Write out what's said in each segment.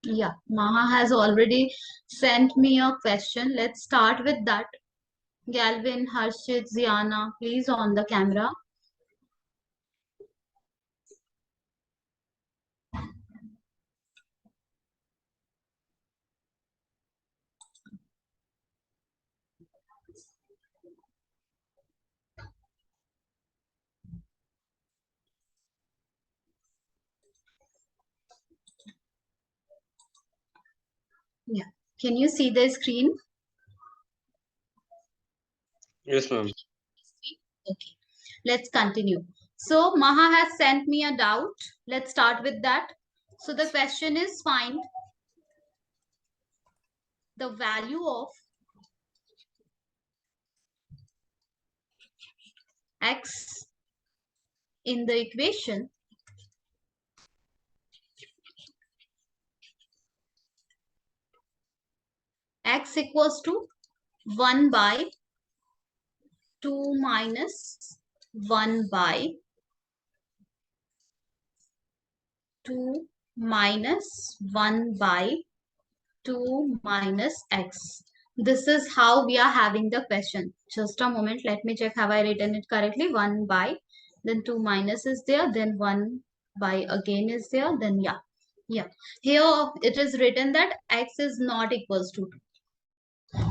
Yeah, Maha has already sent me a question. Let's start with that. Galvin, Harshit, Ziana, please on the camera. Yeah. Can you see the screen? Yes, ma'am. Okay. Let's continue. So Maha has sent me a doubt. Let's start with that. So the question is, find the value of x in the equation x equals to 1 by 2 minus 1 by 2 minus 1 by 2 minus x. This is how we are having the question. Just a moment. Let me check. Have I written it correctly? 1 by, then 2 minus is there, then 1 by again is there, then yeah. Yeah. Here it is written that x is not equals to 2.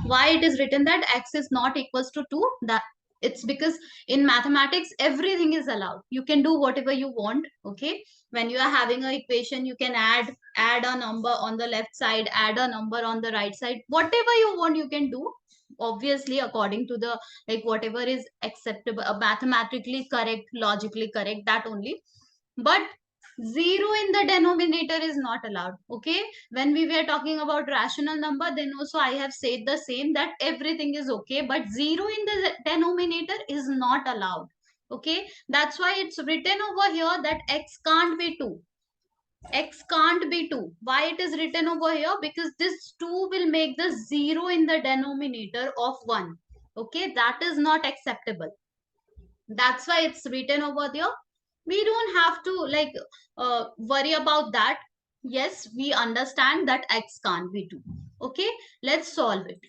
Why it is written that x is not equals to 2? That it's because in mathematics everything is allowed. You can do whatever you want. Okay, when you are having an equation, you can add a number on the left side, add a number on the right side, whatever you want you can do, obviously according to the, like, whatever is acceptable, mathematically correct, logically correct, that only. But zero in the denominator is not allowed. Okay, when we were talking about rational number, then also I have said the same, that everything is okay, but zero in the denominator is not allowed. Okay, that's why it's written over here that x can't be 2. X can't be 2. Why it is written over here? Because this 2 will make the 0 in the denominator of 1. Okay, that is not acceptable. That's why it's written over there. We don't have to, like, worry about that. Yes, we understand that x can't be 2. Okay, let's solve it.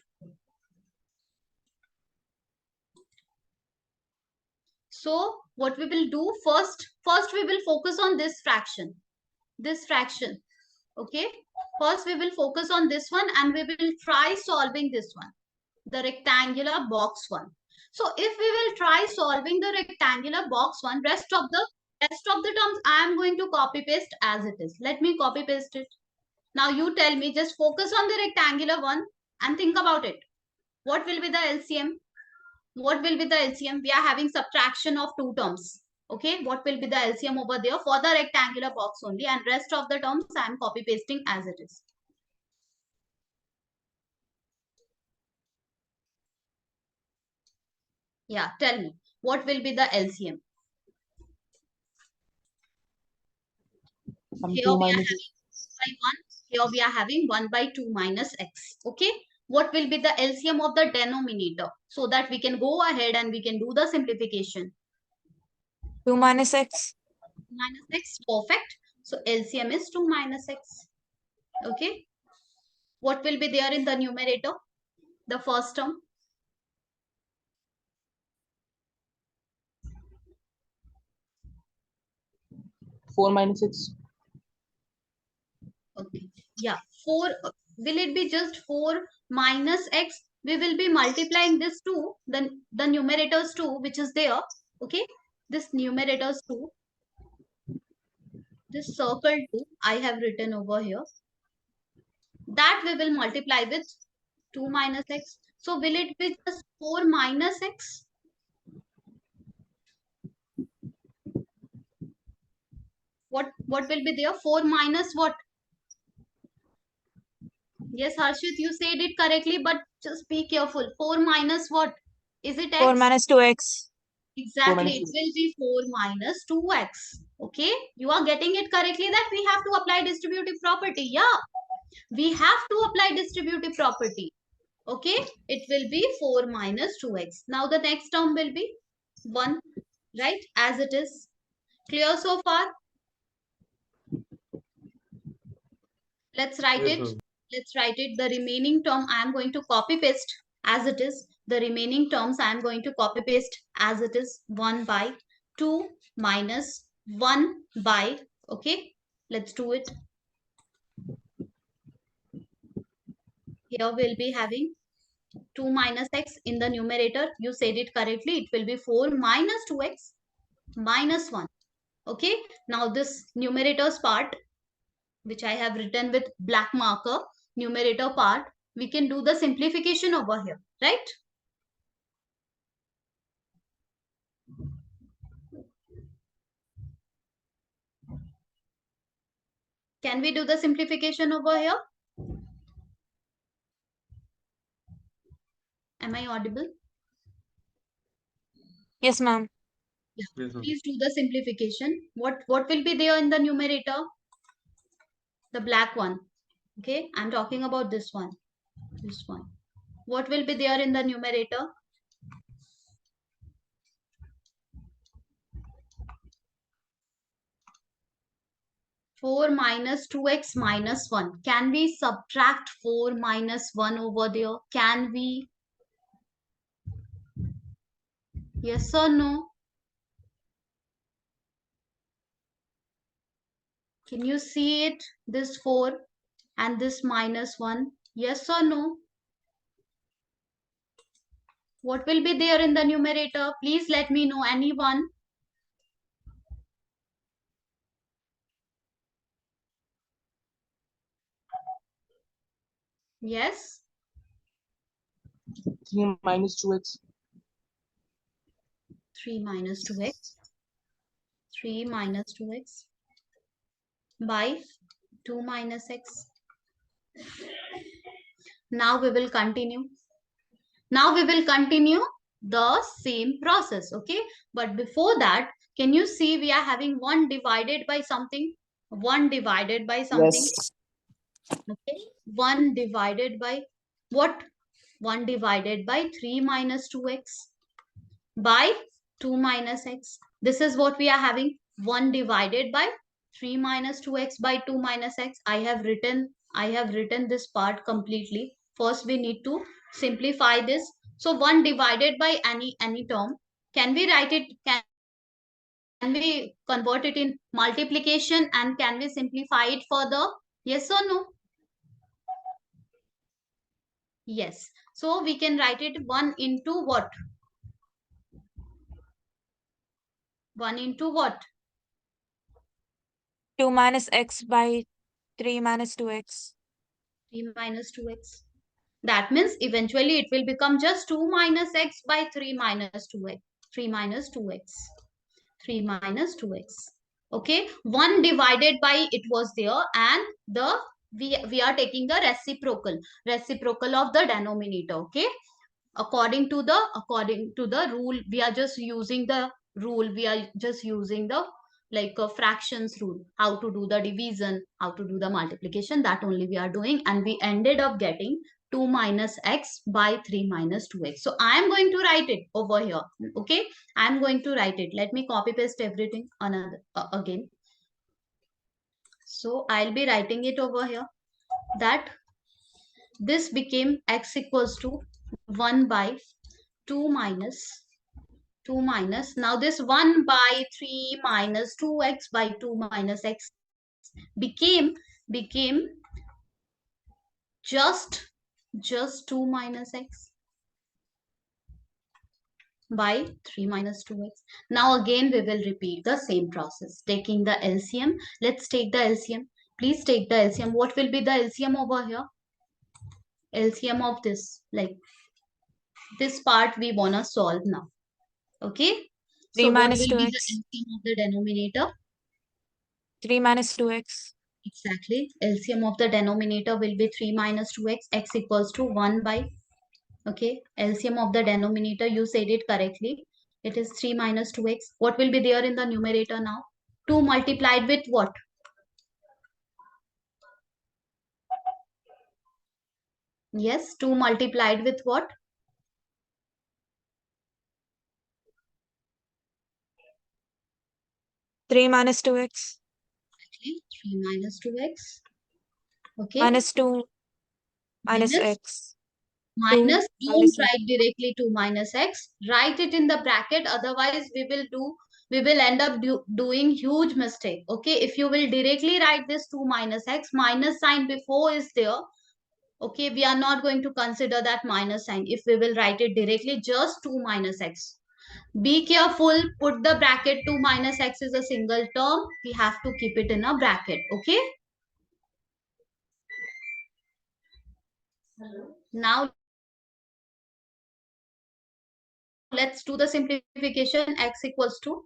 So what we will do, first we will focus on this fraction. Okay, first we will focus on this one and we will try solving this one, the rectangular box one. So if we will try solving the rectangular box one, rest of the terms I am going to copy paste as it is. Let me copy paste it. Now you tell me, just focus on the rectangular one and think about it. What will be the LCM? What will be the LCM? We are having subtraction of two terms. Okay, what will be the LCM over there for the rectangular box only, and rest of the terms I am copy pasting as it is. Yeah, tell me, what will be the LCM? Here we are having 1. Here we are having 1 by 2 minus x. Okay. What will be the LCM of the denominator? So that we can go ahead and we can do the simplification. 2 minus x. Minus x. Perfect. So LCM is 2 minus x. Okay. What will be there in the numerator? The first term. 4 minus 6. Okay. Yeah. 4. Will it be just 4 minus x? We will be multiplying this 2. Then the numerators 2, which is there. Okay. This numerators 2. This circle 2 I have written over here. That we will multiply with 2 minus x. So will it be just 4 minus x? What will be there? 4 minus what? Yes, Harshit, you said it correctly, but just be careful. 4 minus what? Is it 4 x? minus 2x. Exactly, minus it 2. will be 4 minus 2x. Okay, you are getting it correctly that we have to apply distributive property. Yeah, we have to apply distributive property. Okay, it will be 4 minus 2x. Now the next term will be 1, right? As it is. Clear so far? Let's write Yes, it. ma'am. Let's write it. The remaining term I am going to copy paste as it is. The remaining terms I am going to copy paste as it is. 1 by 2 minus 1 by, okay, let's do it. Here we'll be having 2 minus x in the numerator. You said it correctly. It will be 4 minus 2x minus 1. Okay. Now this numerators part, which I have written with black marker, numerator part, we can do the simplification over here, right? Can we do the simplification over here? Am I audible? Yes, ma'am. Yeah. Yes, ma'am. Please do the simplification. What will be there in the numerator? The black one. Okay. I'm talking about this one. This one. What will be there in the numerator? 4 minus 2x minus 1. Can we subtract 4 minus 1 over there? Can we? Yes or no? Can you see it? This 4 and this minus 1. Yes or no? What will be there in the numerator? Please let me know, anyone. Yes? 3 minus 2x. 3 minus 2x. 3 minus 2x by 2 minus x. Now we will continue. Now we will continue the same process, okay? But before that, can you see we are having 1 divided by something? 1 divided by something. Yes. Okay? 1 divided by what? 1 divided by 3 minus 2x by 2 minus x. This is what we are having. 1 divided by 3 minus 2x by 2 minus x. I have written this part completely. First we need to simplify this. So 1 divided by any term. Can we write it? Can we convert it in multiplication, and can we simplify it further? Yes or no? Yes. So we can write it 1 into what? 1 into what? 2 minus x by 3 minus 2x. 3 minus 2x. That means eventually it will become just 2 minus x by 3 minus 2x. 3 minus 2x. 3 minus 2x. Okay. 1 divided by it was there, and we are taking the reciprocal of the denominator. Okay. According to the rule, we are just using the rule. We are just using the like a fractions rule, how to do the division, how to do the multiplication. That only we are doing, and we ended up getting 2 minus x by 3 minus 2x. So I am going to write it over here. Okay, I am going to write it. Let me copy paste everything another again. So I'll be writing it over here, that this became x equals to 1 by 2 minus 2 minus, now this 1 by 3 minus 2x by 2 minus x became just 2 minus x by 3 minus 2x. Now again we will repeat the same process, taking the LCM. Let's take the LCM. Please take the LCM. What will be the LCM over here? LCM of this, like this part we wanna solve now. Okay. 3 So what minus will be the 2x. LCM of the denominator? 3 minus 2x. Exactly. LCM of the denominator will be 3 minus 2x. X equals to 1 by, okay. LCM of the denominator, you said it correctly. It is 3 minus 2x. What will be there in the numerator now? 2 multiplied with what? Yes, 2 multiplied with what? 3 minus 2x. Okay, 3 minus 2x. Okay, -2 minus minus x. 2 minus, don't minus x. write directly 2 minus x, write it in the bracket, otherwise we will end up doing huge mistake. Okay, if you will directly write this 2 minus x, minus sign before is there. Okay, we are not going to consider that minus sign if we will write it directly just 2 minus x. Be careful, put the bracket. 2 minus x is a single term, we have to keep it in a bracket. Okay, now let's do the simplification. X equals to,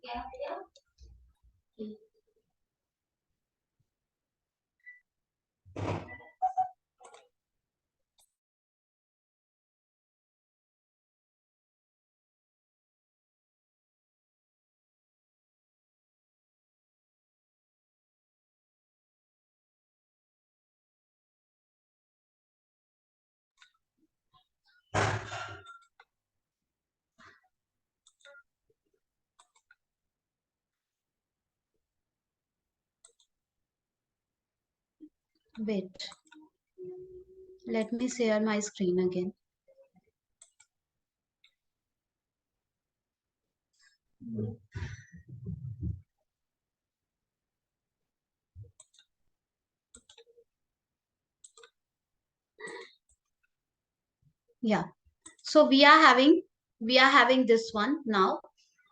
wait, let me share my screen again. Yeah, so we are having this one now.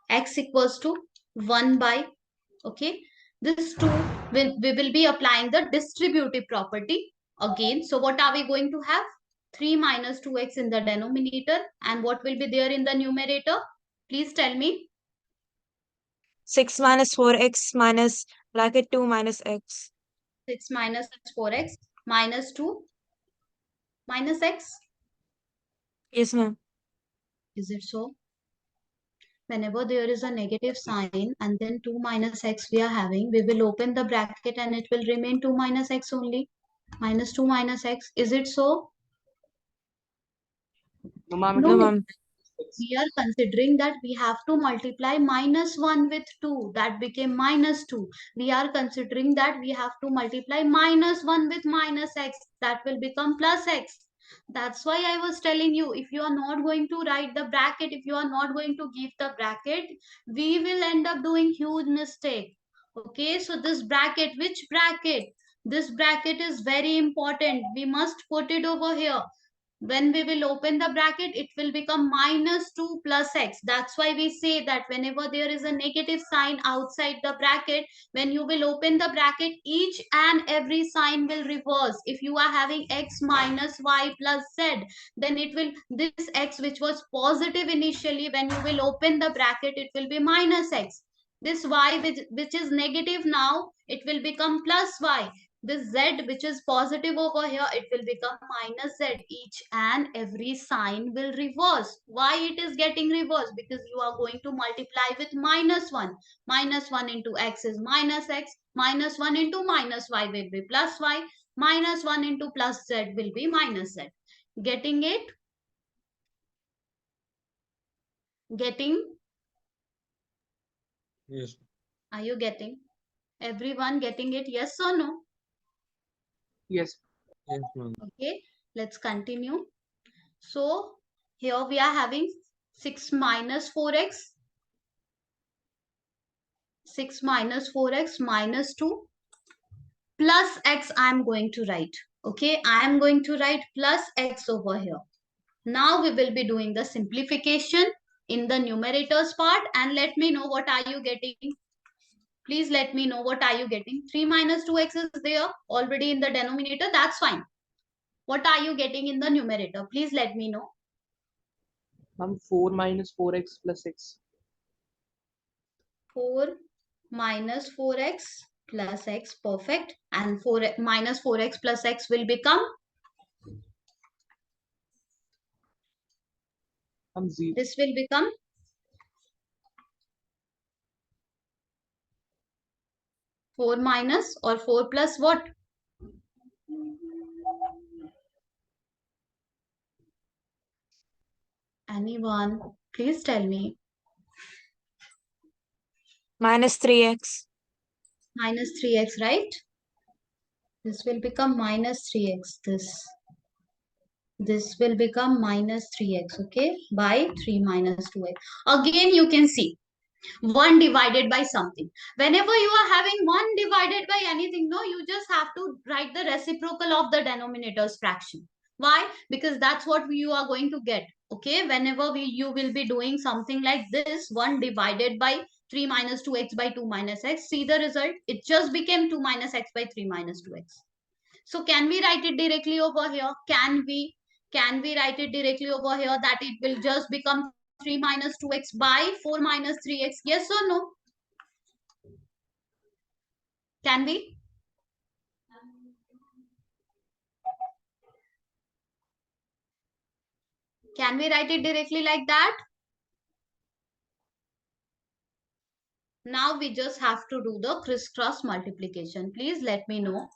X equals to 1 by, okay, this 2 we will be applying the distributive property again. So what are we going to have? 3 minus 2x in the denominator, and what will be there in the numerator? Please tell me. 6 minus 4x minus bracket 2 minus x. 6 minus 4x minus 2 minus x. Yes, ma'am. Is it so? Whenever there is a negative sign and then 2 minus x we are having, we will open the bracket and it will remain 2 minus x only. Minus 2 minus x. Is it so? No, ma'am, it No, will No. be ma'am. We are considering that we have to multiply minus 1 with 2. That became minus 2. We are considering that we have to multiply minus 1 with minus x. That will become plus x. That's why I was telling you, if you are not going to write the bracket, if you are not going to give the bracket, we will end up doing huge mistake. Okay, so this bracket, which bracket? This bracket is very important. We must put it over here. When we will open the bracket, it will become minus 2 plus x. That's why we say that whenever there is a negative sign outside the bracket, when you will open the bracket, each and every sign will reverse. If you are having x minus y plus z, then it will, this x which was positive initially, when you will open the bracket, it will be minus x. This y which is negative now, it will become plus y. This z which is positive over here, it will become minus z. Each and every sign will reverse. Why it is getting reversed? Because you are going to multiply with minus 1. Minus 1 into x is minus x. Minus 1 into minus y will be plus y. Minus 1 into plus z will be minus z. Getting it? Getting? Yes. Are you getting? Everyone getting it? Yes or no? yes. Yes, ma'am. Okay, let's continue. So here we are having 6 minus 4x. 6 minus 4x minus 2 plus x I am going to write. Okay, I am going to write plus x over here. Now we will be doing the simplification in the numerators part, and let me know what are you getting. Please let me know what are you getting. 3 minus 2x is there already in the denominator. That's fine. What are you getting in the numerator? Please let me know. Ma'am, 4 minus 4x plus x. 4 minus 4x plus x. Perfect. And 4 minus 4x plus x will become, Ma'am, 0. this will become 4 minus or 4 plus what? Anyone? Please tell me. Minus 3x. Minus 3x, right? This will become minus 3x. This will become minus 3x, okay, by 3 minus 2x. Again, you can see 1 divided by something. Whenever you are having 1 divided by anything, no, you just have to write the reciprocal of the denominator's fraction. Why? Because that's what you are going to get. Okay, whenever you will be doing something like this, 1 divided by 3 minus 2x by 2 minus x, see the result? It just became 2 minus x by 3 minus 2x. So can we write it directly over here? Can we write it directly over here that it will just become 3 minus 2x by 4 minus 3x? Yes or no? Can we? Can we write it directly like that? Now we just have to do the crisscross multiplication. Please let me know.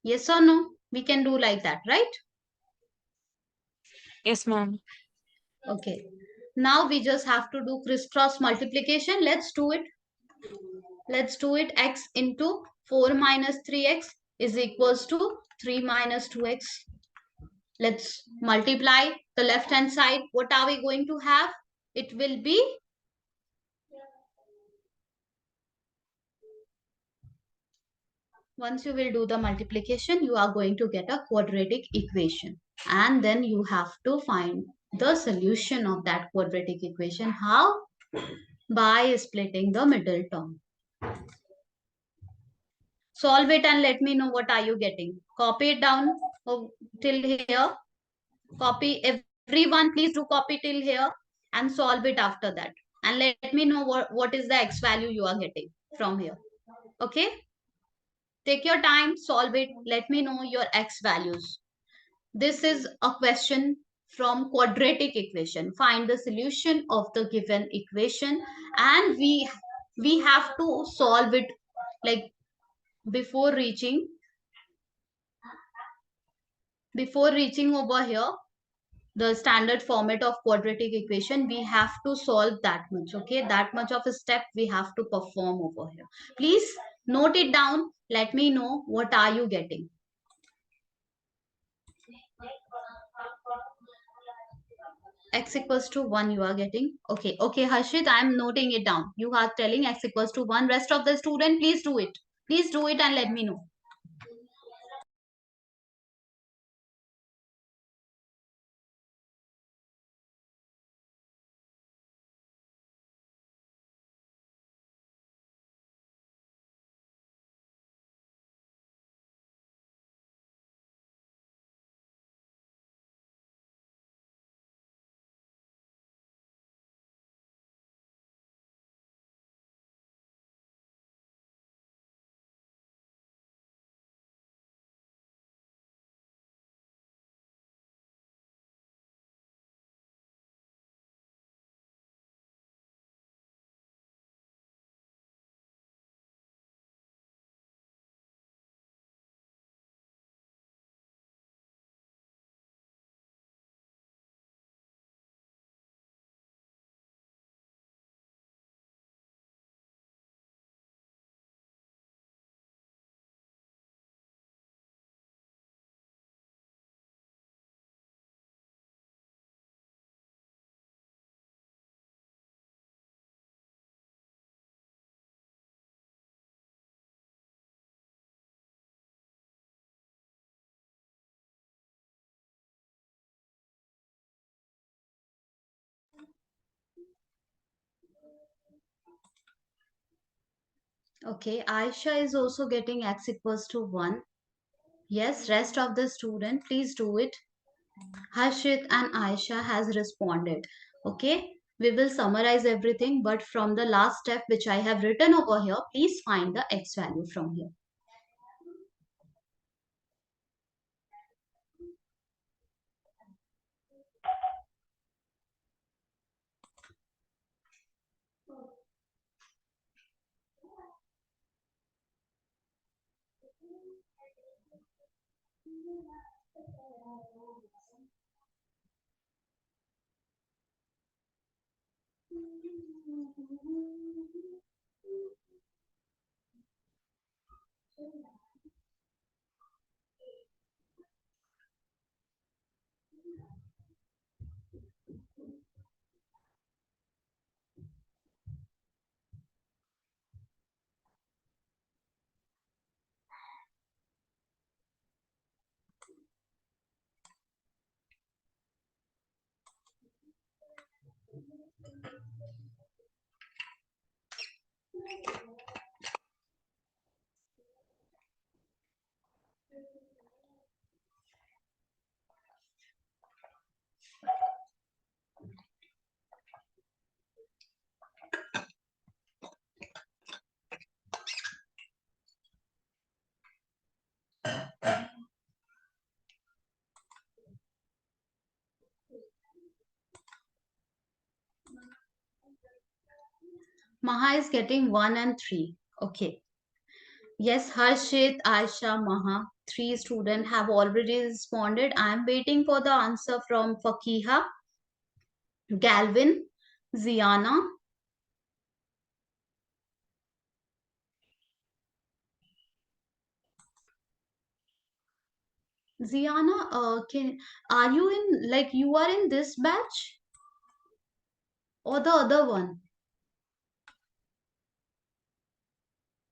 Yes or no? We can do like that, right? Yes, ma'am. Okay. Now we just have to do crisscross multiplication. Let's do it. Let's do it. X into 4 minus 3x is equals to 3 minus 2x. Let's multiply the left hand side. What are we going to have? It will be once you will do the multiplication, you are going to get a quadratic equation. And then you have to find the solution of that quadratic equation. How? By splitting the middle term. Solve it and let me know what are you getting. Copy it down till here. Copy everyone. Please do copy till here and solve it after that. And let me know what is the x value you are getting from here. Okay. Take your time, solve it. Let me know your x values. This is a question from quadratic equation. Find the solution of the given equation and we have to solve it like before reaching over here the standard format of quadratic equation. We have to solve that much. Okay, that much of a step we have to perform over here. Please note it down. Let me know what are you getting. X equals to 1 you are getting. Okay, Harshit, I am noting it down. You are telling x equals to 1. Rest of the student, please do it. Please do it and let me know. Okay, Aisha is also getting x equals to 1. Yes, rest of the student, please do it. Harshit and Aisha has responded. Okay, we will summarize everything, but from the last step which I have written over here, please find the x value from here. Maha is getting 1 and 3. Okay. Yes, Harshit, Aisha, Maha, 3 students have already responded. I am waiting for the answer from Fakiha, Galvin, Ziana. Ziana, are you in, like, you are in this batch or the other one?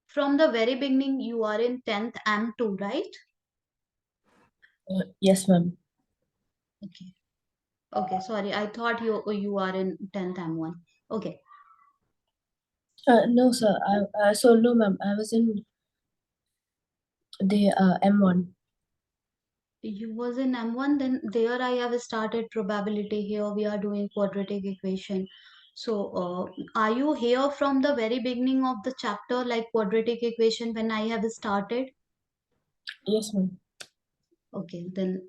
From the very beginning, you are in 10th M2, right? Yes, ma'am. Okay. Okay, sorry. I thought you are in 10th M1. Okay. No, sir. So no, ma'am. I was in the M1. You was in M1, then there I have started probability. Here we are doing quadratic equation. So, are you here from the very beginning of the chapter, like quadratic equation, when I have started? Yes, ma'am. Okay, then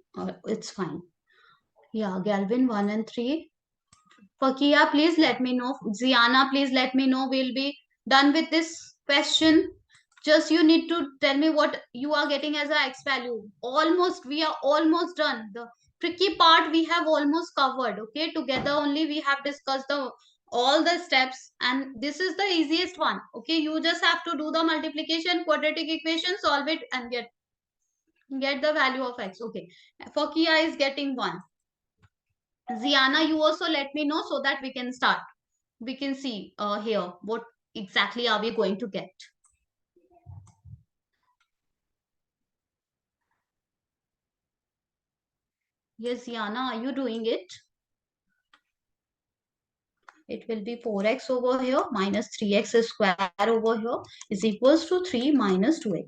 it's fine. Yeah, Galvin 1 and 3. Fakia, please let me know. Ziana, please let me know. We'll be done with this question. Just you need to tell me what you are getting as a X value. Almost, we are almost done. The tricky part we have almost covered. Okay, together only we have discussed the all the steps, and this is the easiest one. Okay, you just have to do the multiplication, quadratic equation, solve it, and get the value of X. Okay, Fakia is getting 1. Ziana, you also let me know so that we can start. We can see here what exactly are we going to get. Yes, Ziana, are you doing it? It will be 4x over here minus 3x square over here is equals to 3 minus 2x.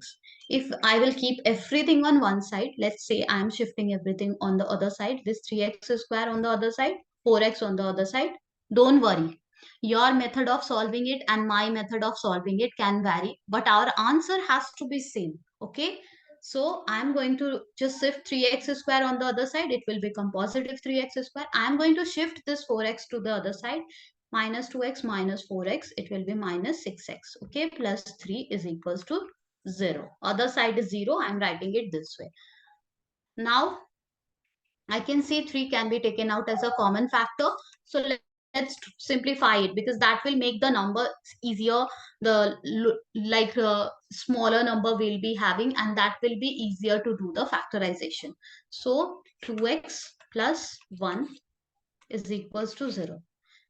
If I will keep everything on one side, let's say I am shifting everything on the other side, this 3x square on the other side, 4x on the other side, don't worry. Your method of solving it and my method of solving it can vary, but our answer has to be same. Okay. So I'm going to just shift 3x square on the other side. It will become positive 3x square. I'm going to shift this 4x to the other side. Minus 2x minus 4x, it will be minus 6x. Okay, plus 3 is equals to 0. Other side is 0. I'm writing it this way. Now, I can see 3 can be taken out as a common factor. So let's simplify it because that will make the number easier. The smaller number we'll be having, and that will be easier to do the factorization. So 2x plus 1 is equals to 0.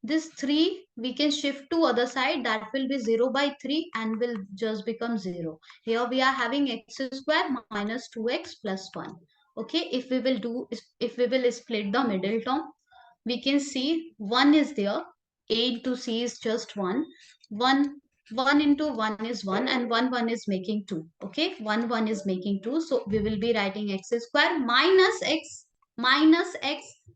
This 3 we can shift to other side, that will be 0 by 3 and will just become 0. Here we are having x square minus 2x plus 1. Okay, if we will split the middle term, we can see 1 is there. A into c is just 1. 1 into 1 is 1 and 1 is making 2. Okay, 1 is making 2. So we will be writing x square minus x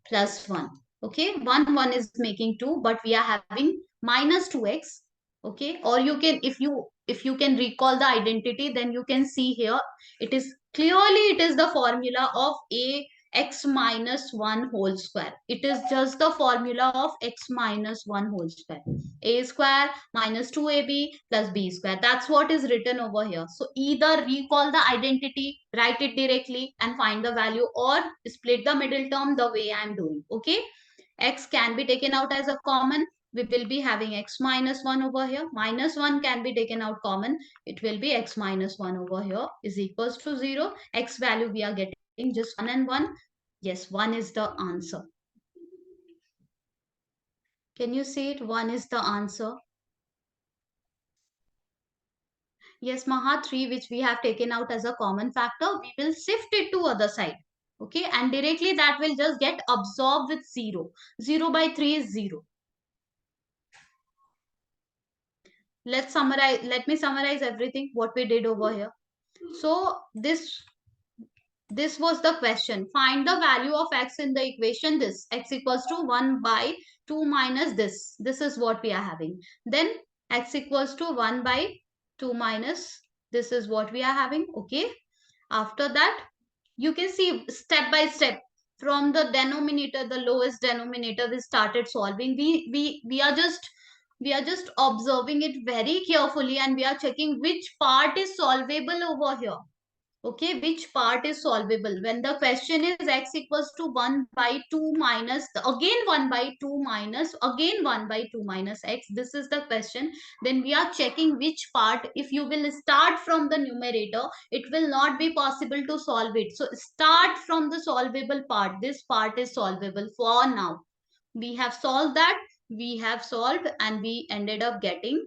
plus 1. Okay, 1 is making 2, but we are having minus 2x. Okay, or you can, if you can recall the identity, then you can see here it is clearly, it is the formula of a x minus 1 whole square. It is just the formula of x minus 1 whole square. A square minus 2ab plus b square. That's what is written over here. So either recall the identity, write it directly and find the value, or split the middle term the way I am doing. Okay, x can be taken out as a common. We will be having x minus 1 over here. Minus 1 can be taken out common. It will be x minus 1 over here is equals to 0. X value we are getting just 1 and 1. Yes, 1 is the answer. Can you see it? 1 is the answer. Yes, Maha, 3 which we have taken out as a common factor, we will shift it to other side. Okay, and directly that will just get absorbed with 0. 0 by 3 is 0. Let me summarize everything what we did over here. So this was the question. Find the value of x in the equation. This x equals to 1 by 2 minus this. This is what we are having. Then x equals to 1 by 2 minus this is what we are having. Okay. After that, you can see step by step from the denominator, the lowest denominator, we started solving. We are just observing it very carefully, and we are checking which part is solvable over here. Okay, which part is solvable? When the question is x equals to 1 by 2 minus, again 1 by 2 minus, again 1 by 2 minus x, this is the question. Then we are checking which part. If you will start from the numerator, it will not be possible to solve it. So start from the solvable part. This part is solvable for now. We have solved that. We have solved and we ended up getting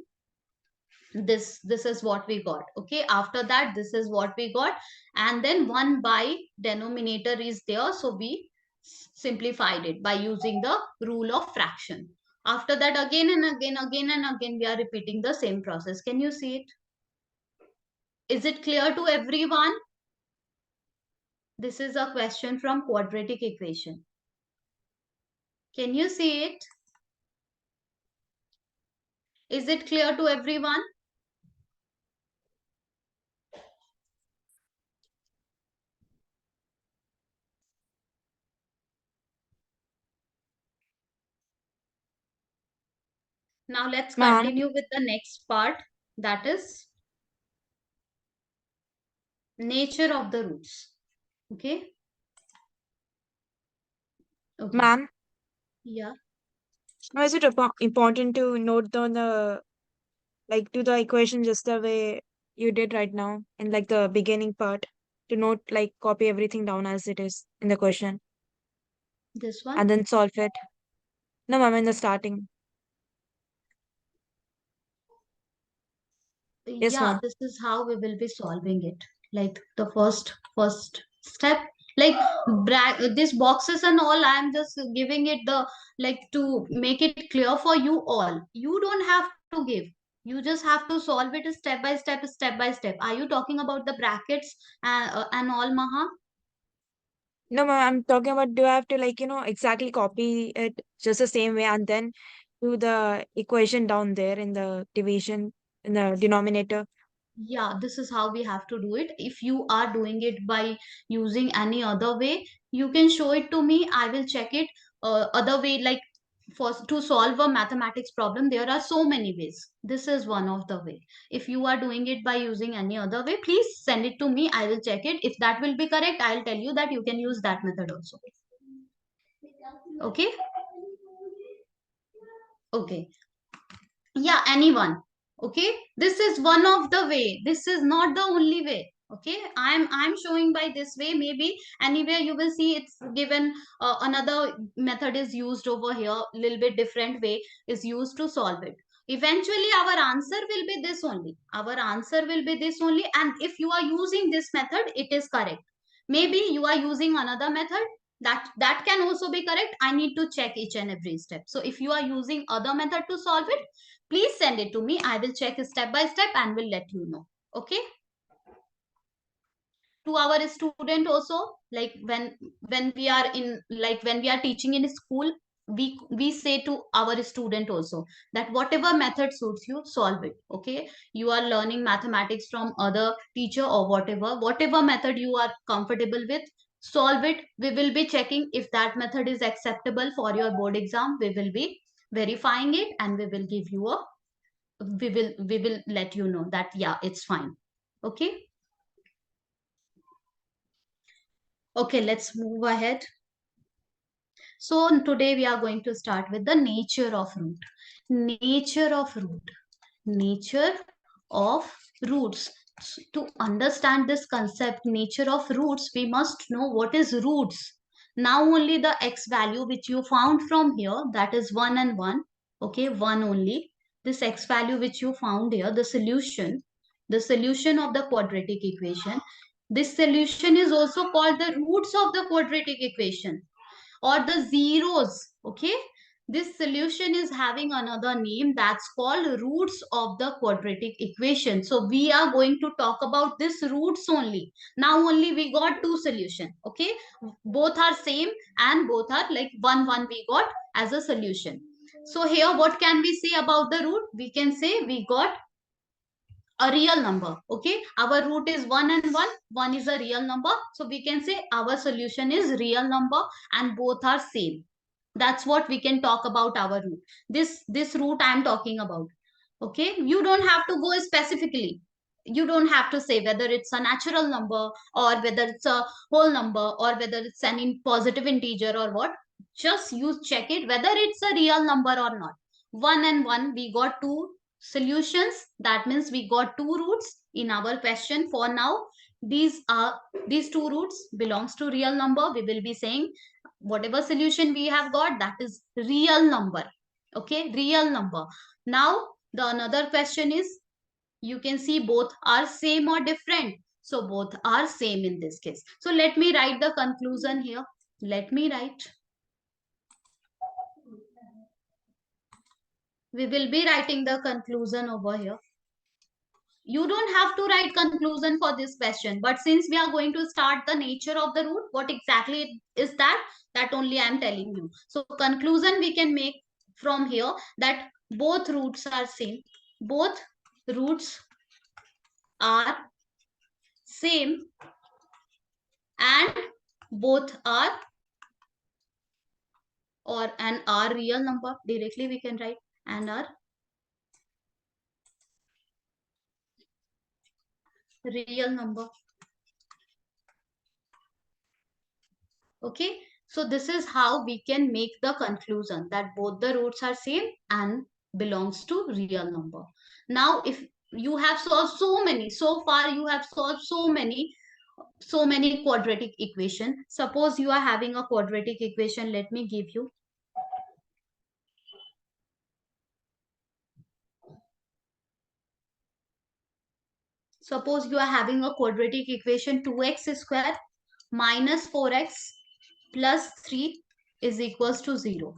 this is what we got. Okay, after that this is what we got, and then 1 by denominator is there, so we simplified it by using the rule of fraction. After that, again and again we are repeating the same process. Can you see it? Is it clear to everyone? This is a question from quadratic equation. Can you see it? Is it clear to everyone? Now let's Ma'am, continue with the next part, that is nature of the roots. Okay. Okay. ma'am, Yeah. why is it important to note down the like do the equation just the way you did right now in like the beginning part to note like copy everything down as it is in the question This one. and then solve it. No, ma'am, in the starting. Yes, Yeah, ma'am. this is how we will be solving it. Like the first step. Like these boxes and all, I am just giving it the, like, to make it clear for you all. You don't have to give. You just have to solve it step by step, step by step. Are you talking about the brackets and all, Maha? No, ma'am, I'm talking about do I have to like, exactly copy it just the same way and then do the equation down there in the division, in the denominator? Yeah, this is how we have to do it. If you are doing it by using any other way, you can show it to me. I will check it. Other way, like for to solve a mathematics problem, there are so many ways. This is one of the way. If you are doing it by using any other way, please send it to me. I will check it. If that will be correct, I'll tell you that you can use that method also. Okay. Okay. Yeah, anyone. Okay, this is one of the way. This is not the only way. Okay, I'm showing by this way. Maybe anywhere you will see it's given, another method is used over here, little bit different way is used to solve it. Eventually our answer will be this only. Our answer will be this only, and if you are using this method, it is correct. Maybe you are using another method, that can also be correct. I need to check each and every step. So if you are using other method to solve it, please send it to me. I will check step by step and will let you know. Okay. To our student also, like when we are in, like when we are teaching in school, we say to our student also that whatever method suits you, solve it. Okay, you are learning mathematics from other teacher or whatever method you are comfortable with, solve it. We will be checking if that method is acceptable for your board exam. We will be verifying it and we will give you a, we will let you know that yeah, it's fine. Okay. Okay, let's move ahead. So today we are going to start with the nature of root. Nature of root. Nature of roots. To understand this concept, nature of roots, we must know what is roots. Now only the x value which you found from here, that is 1 and 1. Okay, 1 only. This x value which you found here, the solution of the quadratic equation. This solution is also called the roots of the quadratic equation or the zeros. Okay, This solution is having another name that's called roots of the quadratic equation. So we are going to talk about this roots only. Now only we got two solution. Okay, both are same and both are like one we got as a solution. So here what can we say about the root? We can say we got a real number. Okay, our root is 1 and 1 is a real number, so we can say our solution is real number and both are same. That's what we can talk about our root. This root I am talking about. Okay, you don't have to go specifically. You don't have to say whether it's a natural number or whether it's a whole number or whether it's an positive integer or what. Just you check it whether it's a real number or not. 1 and 1 we got two solutions. That means we got two roots in our question. For now, these two roots belongs to real number. We will be saying whatever solution we have got, that is real number. Okay, real number. Now the another question is, you can see both are same or different. So both are same in this case. So let me write the conclusion here. Let me write. We will be writing the conclusion over here. You don't have to write conclusion for this question, but since we are going to start the nature of the root, what exactly is that, that only I am telling you. So conclusion we can make from here that both roots are same. Both roots are same and both are or and are real number. Directly we can write and are real number. Okay, so this is how we can make the conclusion that both the roots are same and belongs to real number. Now if you have solved so many, so far you have solved so many quadratic equation. Suppose you are having a quadratic equation. Let me give you. Suppose you are having a quadratic equation 2x square minus 4x plus 3 is equals to 0.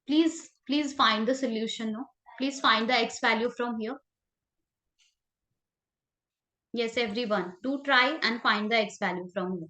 Please find the solution. No, please find the x value from here. Yes, everyone, do try and find the x value from here.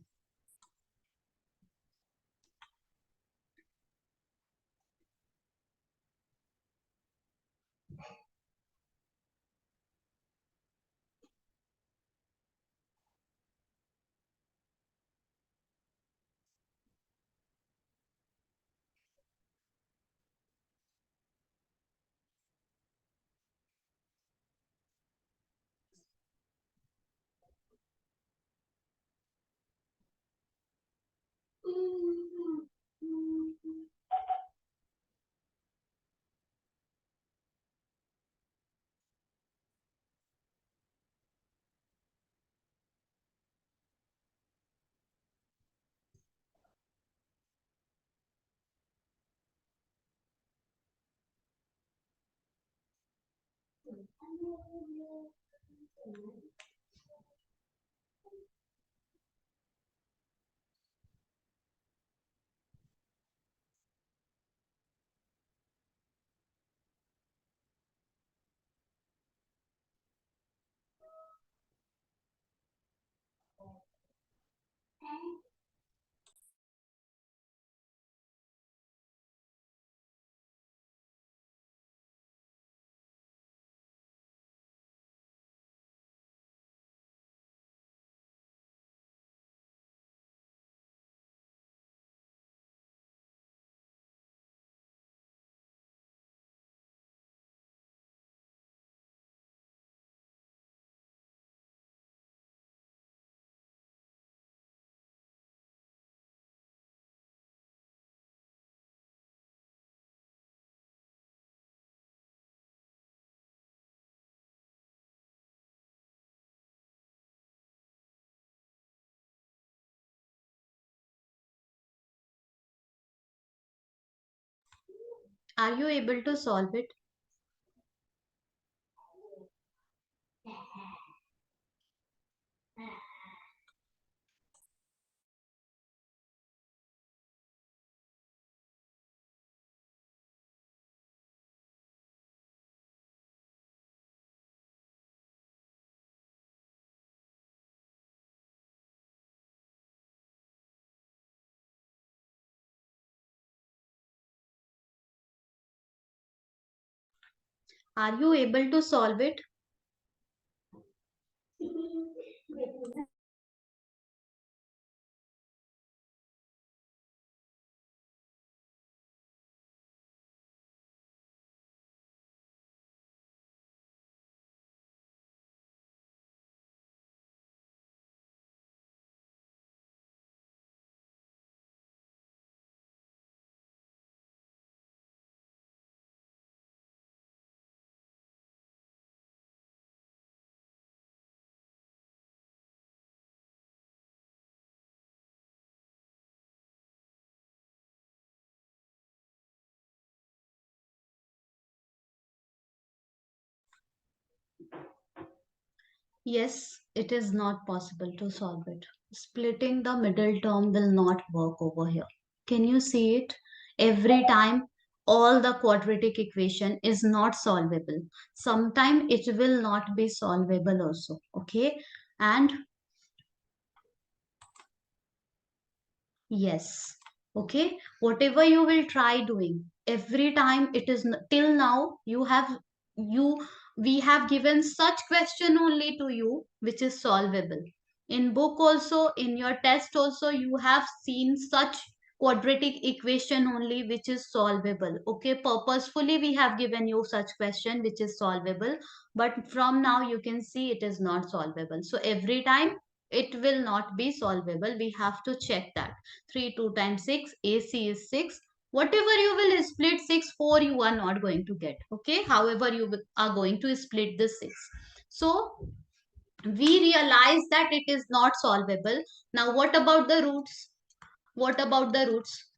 Are you able to solve it? Are you able to solve it? Yes, it is not possible to solve it. Splitting the middle term will not work over here. Can you see it? Every time all the quadratic equation is not solvable. Sometime it will not be solvable also. Okay. And yes. Okay. Whatever you will try doing, every time it is till now you we have given such question only to you which is solvable. In book also, in your test also, you have seen such quadratic equation only which is solvable. Okay, purposefully we have given you such question which is solvable, but from now you can see it is not solvable. So every time it will not be solvable. We have to check that. 3 2 times 6, AC is 6. Whatever you will split 6 4, you are not going to get. Okay, however you are going to split the 6. So we realize that it is not solvable. Now what about the roots? What about the roots?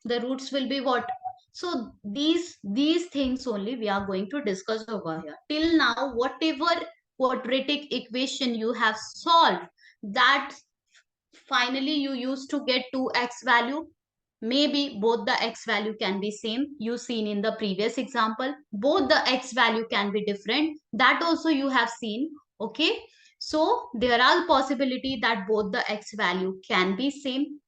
The roots will be what? So these things only we are going to discuss over here. Till now, whatever quadratic equation you have solved, that finally you used to get 2x value. Maybe both the x value can be same. You seen in the previous example, both the x value can be different. That also you have seen. Okay, so there are possibility that both the x value can be same.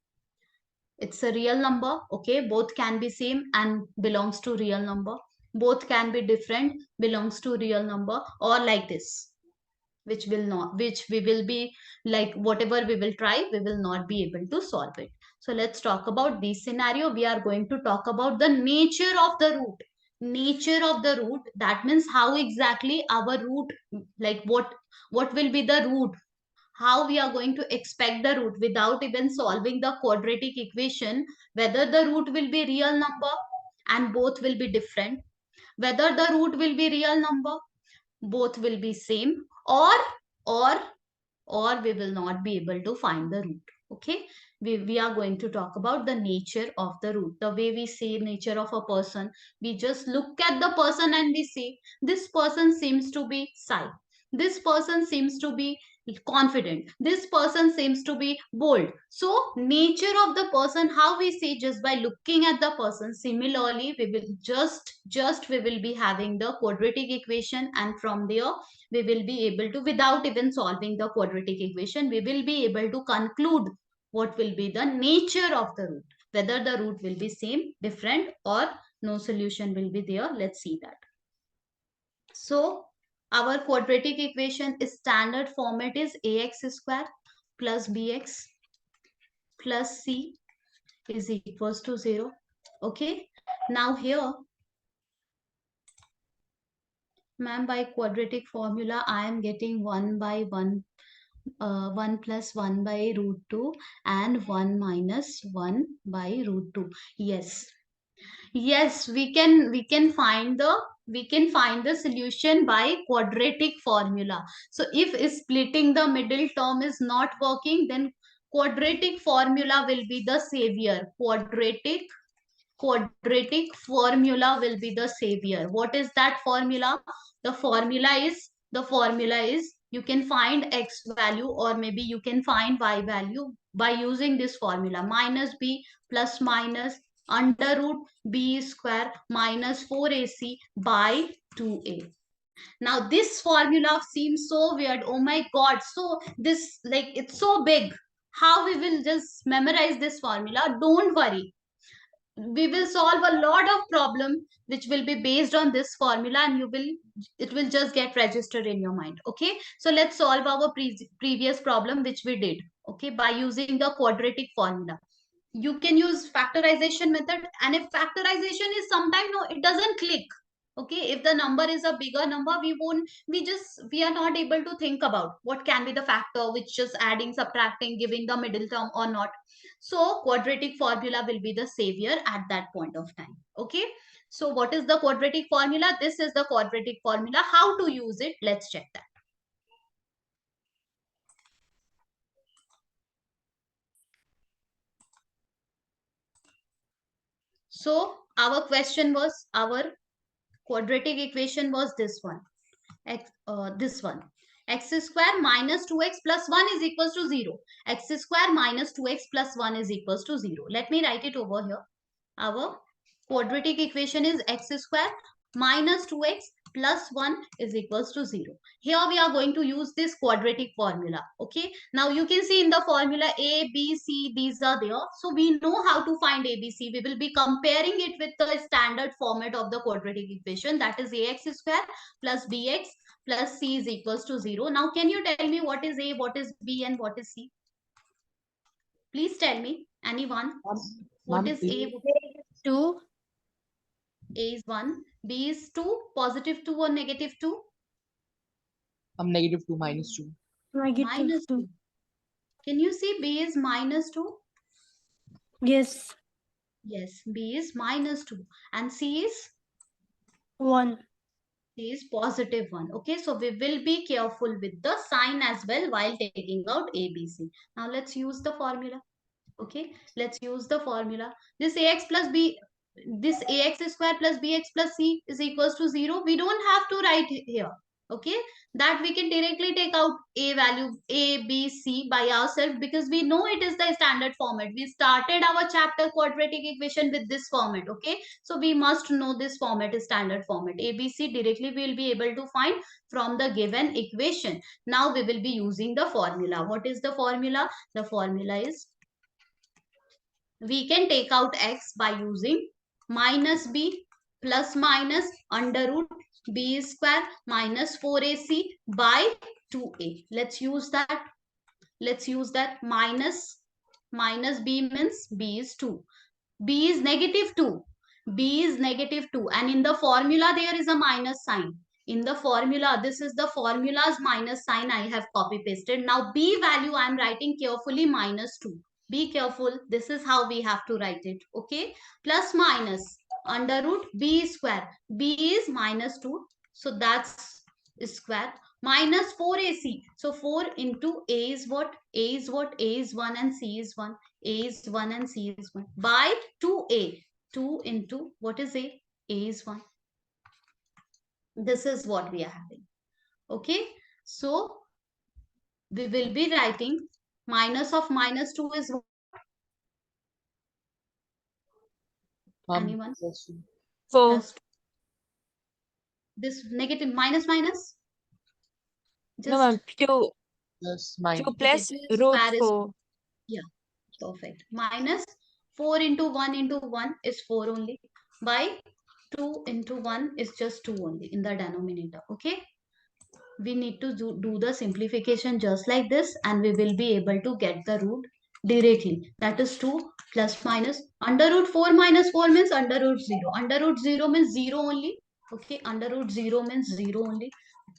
It's a real number. Okay, both can be same and belongs to real number. Both can be different, belongs to real number, or like this, which will not, which we will be like, whatever we will try, we will not be able to solve it. So let's talk about this scenario. We are going to talk about the nature of the root. Nature of the root, that means how exactly our root, like what will be the root, how we are going to expect the root without even solving the quadratic equation, whether the root will be real number and both will be different, whether the root will be real number, both will be same, or or we will not be able to find the root. Okay, we are going to talk about the nature of the root. The way we say nature of a person, we just look at the person and we say this person seems to be shy, this person seems to be confident, this person seems to be bold. So nature of the person, how we say just by looking at the person. Similarly, we will just we will be having the quadratic equation, and from there we will be able to, without even solving the quadratic equation, we will be able to conclude what will be the nature of the root, whether the root will be same, different, or no solution will be there. Let's see that. So our quadratic equation is standard format is ax square plus bx plus c is equals to 0. Okay, now here, ma'am, by quadratic formula I am getting 1 by 1, 1 plus 1 by root 2 and 1 minus 1 by root 2. Yes, yes, we can find the solution by quadratic formula. So if splitting the middle term is not working, then quadratic formula will be the savior. Quadratic formula will be the savior. What is that formula? The formula is you can find x value, or maybe you can find y value by using this formula: minus b plus minus under root b square minus 4ac by 2a. Now this formula seems so weird. Oh my god. So this, like, it's so big. How we will just memorize this formula? Don't worry. we will solve a lot of problem which will be based on this formula, and it will just get registered in your mind. Okay, so let's solve our previous problem which we did, okay, by using the quadratic formula. You can use factorization method, and if factorization is sometime no, it doesn't click. Okay, if the number is a bigger number, we are not able to think about what can be the factor which just adding, subtracting, giving the middle term or not. So quadratic formula will be the savior at that point of time. Okay, so what is the quadratic formula? This is the quadratic formula. How to use it, let's check that. So our quadratic equation was this one. This one, x square minus 2x plus 1 is equals to 0. X square minus 2x plus 1 is equals to 0. Let me write it over here. Our quadratic equation is x square minus 2x plus 1 is equals to 0. Here we are going to use this quadratic formula. Okay, now you can see in the formula a, b, c, these are there. So we know how to find a, b, c. We will be comparing it with the standard format of the quadratic equation, that is ax square plus bx plus c is equals to 0. Now can you tell me what is a, what is b, and what is c? Please tell me, anyone. What Ma'am, is a? 2. A is 1, B is 2, positive 2 or negative 2? negative 2 minus 2. Minus 2. Can you see B is minus 2? Yes. Yes, B is minus 2. And C is? 1. C is positive 1. Okay, so we will be careful with the sign as well while taking out A, B, C. Now let's use the formula. Okay, let's use the formula. This ax square plus bx plus c is equals to 0. We don't have to write here. Okay, that we can directly take out a value a, b, c by ourselves, because we know it is the standard format. We started our chapter quadratic equation with this format. Okay, so we must know this format is standard format. A, b, c directly we will be able to find from the given equation. Now we will be using the formula. What is the formula? The formula is, we can take out x by using minus b plus minus under root b square minus 4ac by 2a. Let's use that. Let's use that. Minus b means b is 2. B is negative 2. B is negative 2. And in the formula, there is a minus sign. In the formula, this is the formula's minus sign I have copy pasted. Now, B value I am writing carefully minus 2. Be careful. This is how we have to write it. Okay. Plus minus under root B square. B is minus 2. So that's square. Minus 4ac. So 4 into A is what? A is what? A is 1 and C is 1. A is 1 and C is 1 by 2a. 2 into what is A? A is 1. This is what we are having. Okay. So we will be writing minus of minus 2 is what? Anyone? Plus 2. 4. Plus 2. This negative minus minus? No, ma'am. 2 Plus minus. plus Okay, root square is 4. Yeah, perfect. Minus 4 into 1 is 4 only. By 2 into 1 is just 2 only in the denominator. Okay. We need to do the simplification just like this, and we will be able to get the root directly. That is 2 plus minus under root 4 minus 4 means under root 0. Under root 0 means 0 only. Okay, under root 0 means 0 only.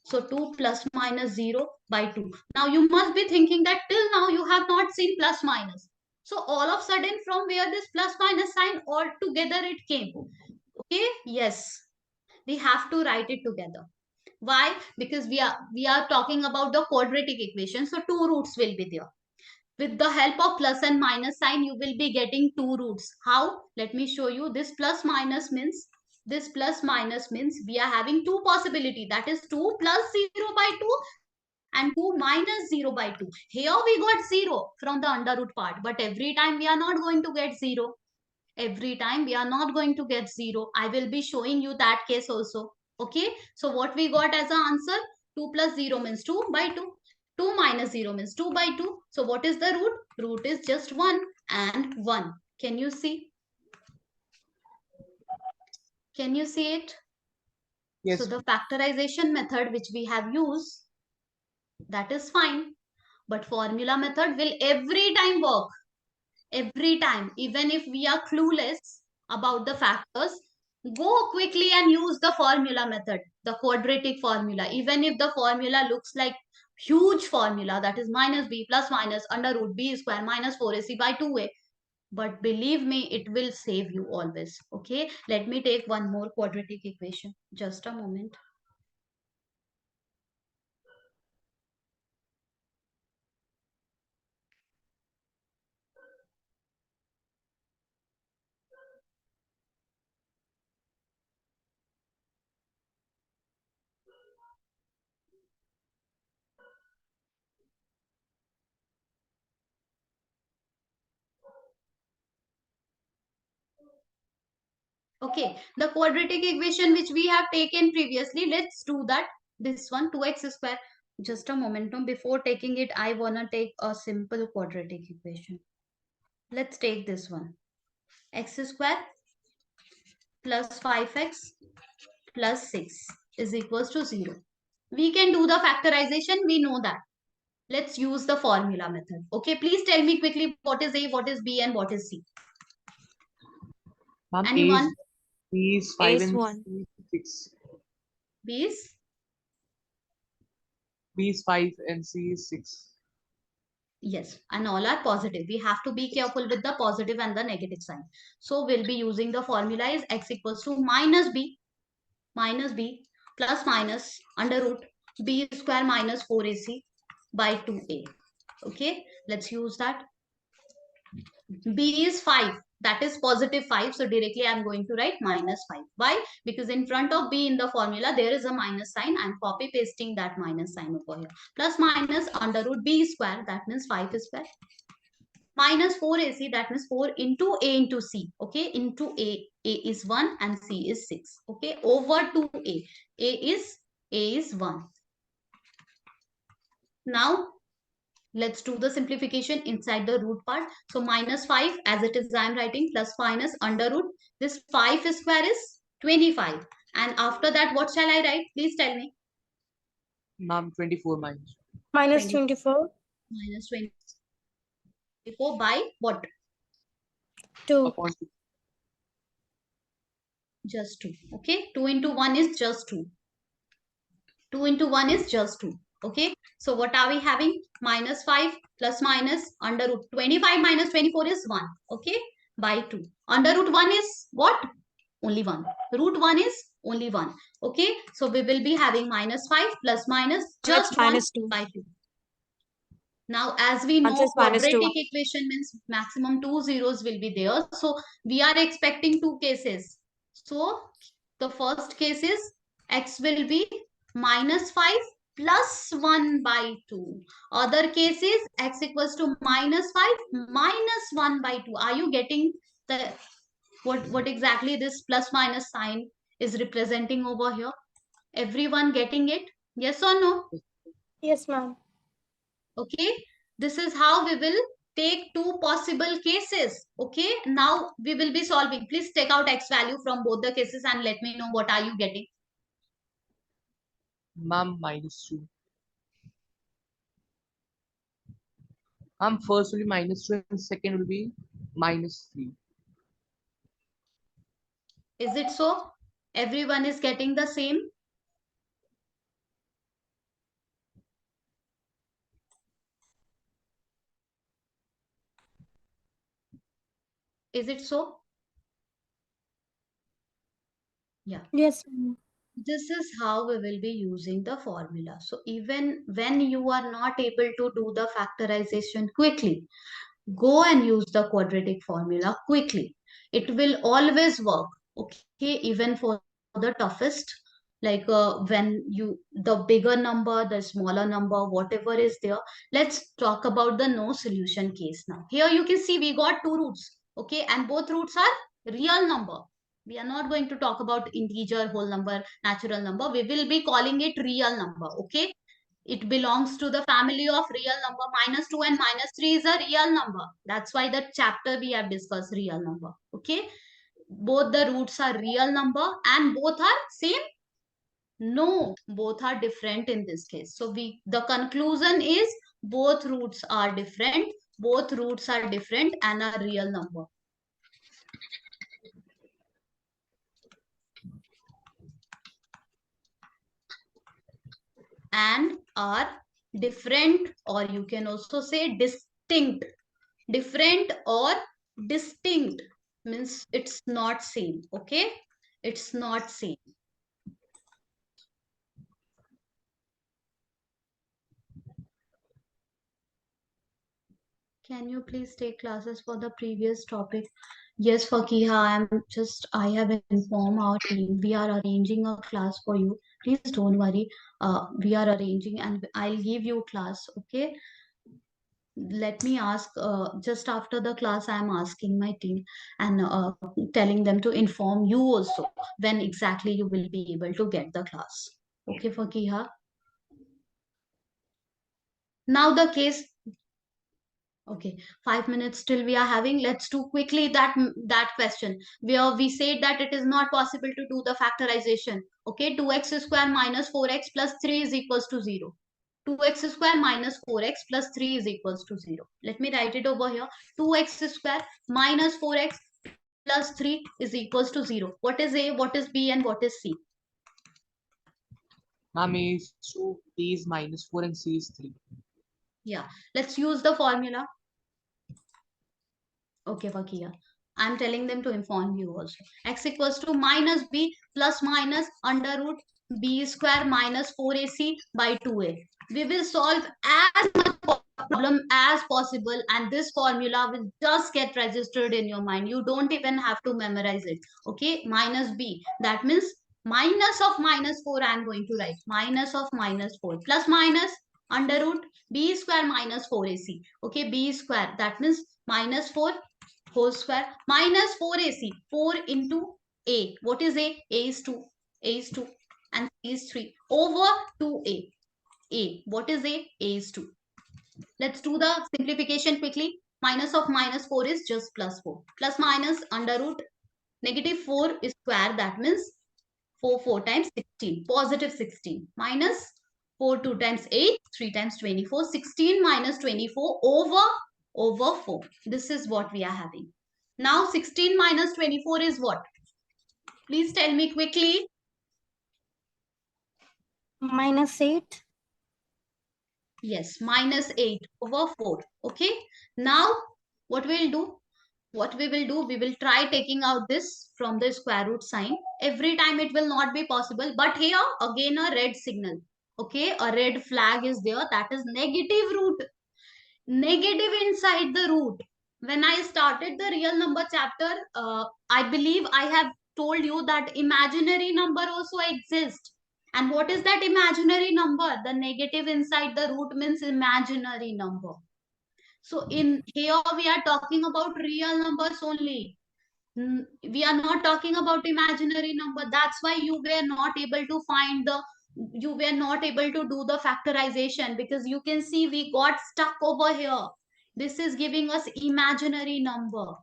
So 2 plus minus 0 by 2. Now you must be thinking that till now you have not seen plus minus. So all of a sudden, from where this plus minus sign all together it came. Okay, yes, we have to write it together. Why? Because we are talking about the quadratic equation. So two roots will be there. With the help of plus and minus sign, you will be getting two roots. How? Let me show you. This plus minus means we are having two possibility. That is 2 plus 0 by 2 and 2 minus 0 by 2. Here we got 0 from the under root part. But every time we are not going to get 0. Every time we are not going to get 0. I will be showing you that case also. Okay. So what we got as an answer? 2 plus 0 means 2 by 2. 2 minus 0 means 2 by 2. So what is the root? Root is just 1 and 1. Can you see? Can you see it? Yes. So the factorization method which we have used, that is fine. But formula method will every time work. Every time. Even if we are clueless about the factors, go quickly and use the formula method, the quadratic formula. Even if the formula looks like huge formula, that is minus b plus minus under root b square minus 4ac by 2a. But believe me, it will save you always. Okay, let me take one more quadratic equation. Just a moment. Okay, the quadratic equation which we have taken previously, let's do that. This one, 2x square. Just a moment. No, before taking it, I want to take a simple quadratic equation. Let's take this one. X square plus 5x plus 6 is equals to 0. We can do the factorization. We know that. Let's use the formula method. Okay, please tell me quickly what is A, what is B, and what is C. Ma'am, Anyone? B is A 5 is and 1. C is 6. B is? B is 5 and C is 6. Yes, and all are positive. We have to be careful with the positive and the negative sign. So we'll be using the formula is x equals to minus b plus minus under root b square minus 4ac by 2a. Okay, let's use that. B is 5. That is positive 5. So directly I'm going to write minus 5. Why? Because in front of B in the formula, there is a minus sign. I'm copy pasting that minus sign over here. Plus minus under root B square. That means 5 square. Minus 4ac. That means 4 into A into C. Okay. Into A. A is 1 and C is 6. Okay. Over 2A. A is 1. Now let's do the simplification inside the root part. So minus 5 as it is I am writing plus minus under root. This 5 square is 25. And after that what shall I write? Please tell me. Ma'am, 24 minus. Minus 20 24. minus 24 by what? 2. Upon 2. Just 2. Okay. 2 into 1 is just 2. 2 into 1 is just 2. Okay. So what are we having? Minus 5 plus minus under root 25 minus 24 is 1. Okay. By 2. Under root 1 is what? Only 1. Root 1 is only 1. Okay. So we will be having minus 5 plus minus That's just 1 minus 2. by 2. Now, as we Answer know, is minus 2. quadratic equation means maximum 2 zeros will be there. So we are expecting 2 cases. So the first case is x will be minus 5 plus 1 by 2. Other case is x equals to minus 5 minus 1 by 2. Are you getting the what exactly this plus minus sign is representing over here? Everyone getting it? Yes or no? Yes, ma'am. Okay, this is how we will take two possible cases. Okay, now we will be solving. Please take out x value from both the cases and let me know what are you getting. Ma'am, minus 2. Ma'am, first will be minus 2 and second will be minus 3. Is it so? Everyone is getting the same? Is it so? Yeah. Yes, ma'am. This is how we will be using the formula. So even when you are not able to do the factorization quickly, go and use the quadratic formula quickly. It will always work. Okay, even for the toughest, like when you the bigger number, the smaller number, whatever is there. Let's talk about the no solution case now. Here you can see we got two roots. Okay, and both roots are real number. We are not going to talk about integer, whole number, natural number. We will be calling it real number. Okay, it belongs to the family of real number. Minus 2 and minus 3 is a real number. That's why the chapter we have discussed real number. Okay. both the roots are real number and both are same? No, both are different in this case. So the conclusion is both roots are different, both roots are different and are real number. And are different, or you can also say distinct. Different or distinct means it's not same. Okay, it's not same. Can you please take classes for the previous topic? Yes, Fakiha, I have informed our team. We are arranging a class for you. Please don't worry. We are arranging and I'll give you class. Okay. Let me ask, just after the class, I'm asking my team and telling them to inform you also when exactly you will be able to get the class. Okay, Fakiha. Now the case. Okay, 5 minutes still we are having. Let's do quickly that question where we said that it is not possible to do the factorization. Okay, 2x square minus 4x plus 3 is equals to 0. 2x square minus 4x plus 3 is equals to 0. Let me write it over here. 2x square minus 4x plus 3 is equals to 0. What is A, what is B, and what is C? Ma'am, A is 2, B is minus 4, and C is 3. Yeah, let's use the formula. Okay, Vakia. I'm telling them to inform you also. X equals to minus b plus minus under root b square minus 4ac by 2a. We will solve as much problem as possible and this formula will just get registered in your mind. You don't even have to memorize it. Okay, minus b. That means minus of minus 4 I'm going to write. Minus of minus 4 plus minus under root b square minus 4ac. Okay, b square. That means minus 4 whole square minus 4ac. 4 into a. What is a? A is 2. A is 2 and c is 3 over 2a. A. What is a? A is 2. Let's do the simplification quickly. Minus of minus 4 is just plus 4. Plus minus under root negative 4 is square. That means 4 times 16. Positive 16. Minus 4 2 times 8. 3 times 24. 16 minus 24 over 4. This is what we are having. Now 16 minus 24 is what? Please tell me quickly. -8. Yes, minus 8 over 4. Okay. Now what we'll do? What we will do? We will try taking out this from the square root sign. Every time it will not be possible. But here again a red signal. Okay. A red flag is there. That is negative root. Negative inside the root. When I started the real number chapter, I believe I have told you that imaginary number also exists. And what is that imaginary number? The negative inside the root means imaginary number. So in here we are talking about real numbers only. We are not talking about imaginary number. That's why you were not able to find the, you were not able to do the factorization because you can see we got stuck over here. This is giving us imaginary number.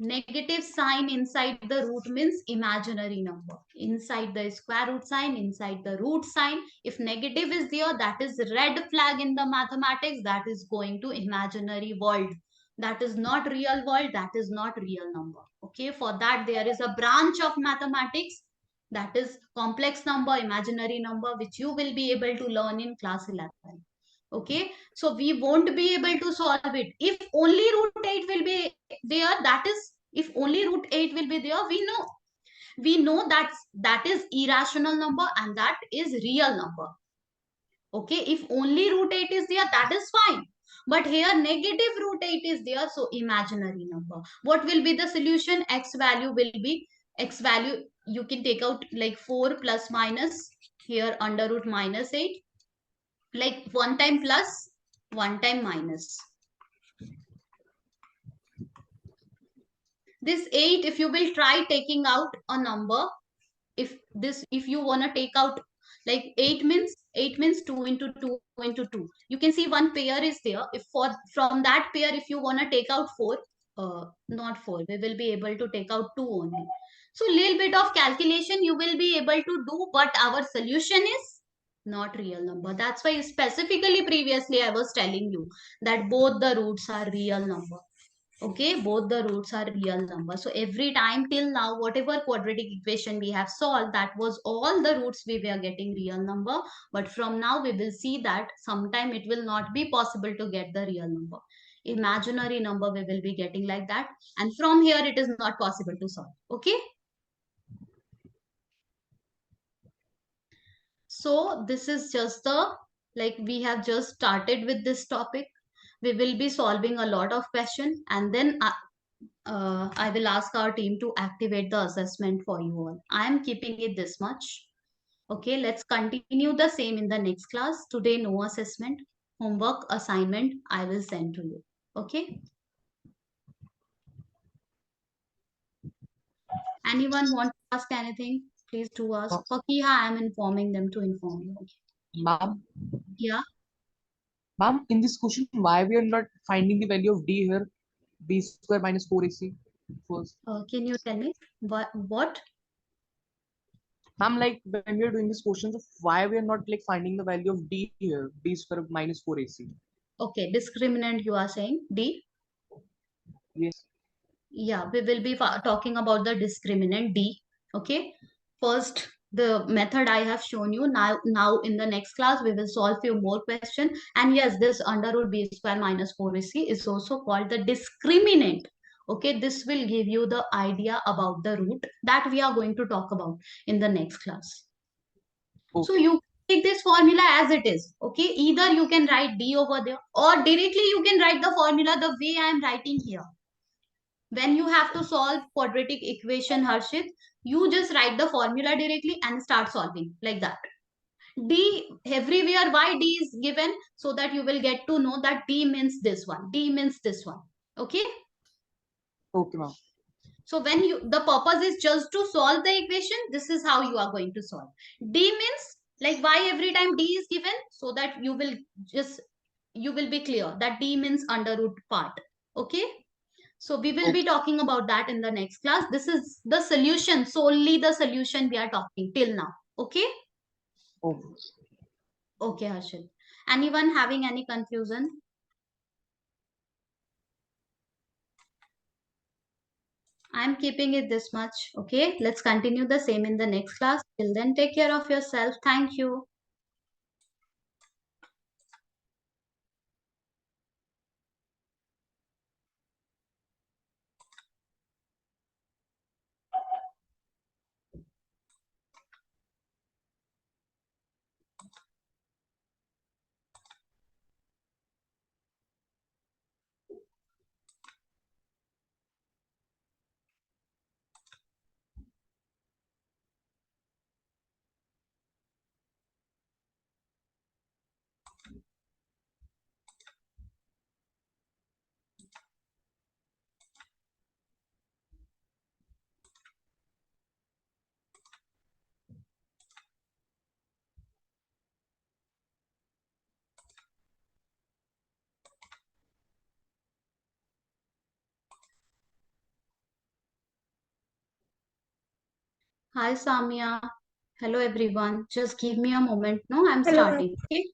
Negative sign inside the root means imaginary number. Inside the square root sign, inside the root sign, if negative is there, that is red flag in the mathematics. That is going to imaginary world. That is not real world. That is not real number. Okay, for that there is a branch of mathematics, that is complex number, imaginary number, which you will be able to learn in class 11. Okay, so we won't be able to solve it. If only root 8 will be there, that is, if only root 8 will be there, we know that that is irrational number and that is real number. Okay, if only root 8 is there, that is fine. But here negative root 8 is there, so imaginary number. What will be the solution? X value will be, x value you can take out like 4 plus minus, here under root minus 8, like one time plus, one time minus. This 8, if you will try taking out a number, if you want to take out like 8 means 2 into 2 into 2. You can see one pair is there. If for from that pair, if you want to take out 4, not 4. We will be able to take out 2 only. So little bit of calculation you will be able to do, but our solution is not real number. That's why specifically previously I was telling you that both the roots are real number. Okay, both the roots are real number. So every time till now, whatever quadratic equation we have solved, that was all the roots we were getting real number. But from now we will see that sometime it will not be possible to get the real number. Imaginary number we will be getting like that. And from here it is not possible to solve. Okay. So this is just the, like we have just started with this topic. We will be solving a lot of question, and then I will ask our team to activate the assessment for you all. I am keeping it this much. Okay, let's continue the same in the next class. Today, no assessment. Homework assignment I will send to you. Okay. Anyone want to ask anything? Please do ask. Fakiha, I am informing them to inform you. Okay. Ma'am, Yeah. ma'am, in this question, why we are not finding the value of d here? B square minus 4ac first. Can you tell me what? Ma'am, like when we are doing this question, so why we are not like finding the value of d here? B square minus 4ac. Okay, discriminant you are saying D. Yes. Yeah, we will be talking about the discriminant D. Okay. First, the method I have shown you. Now in the next class, we will solve few more questions. And yes, this under root B square minus 4ac is also called the discriminant. Okay, this will give you the idea about the root that we are going to talk about in the next class. So Okay. you take this formula as it is. Okay, either you can write D over there, or directly you can write the formula the way I am writing here. When you have to solve quadratic equation, Harshit, you just write the formula directly and start solving like that. D everywhere, why D is given? So that you will get to know that D means this one, D means this one. Okay. Okay, ma'am. So when the purpose is just to solve the equation, this is how you are going to solve. D means like why every time D is given, so that you will be clear that D means under root part. Okay. So we will be Okay. talking about that in the next class. This is the solution, solely the solution we are talking till now. Okay. Okay. Okay, Harshit. Anyone having any confusion? I'm keeping it this much. Okay. Let's continue the same in the next class. Till then, take care of yourself. Thank you. Hi, Samia. Hello, everyone. Just give me a moment. No, I'm Hello, ma'am. starting. Okay.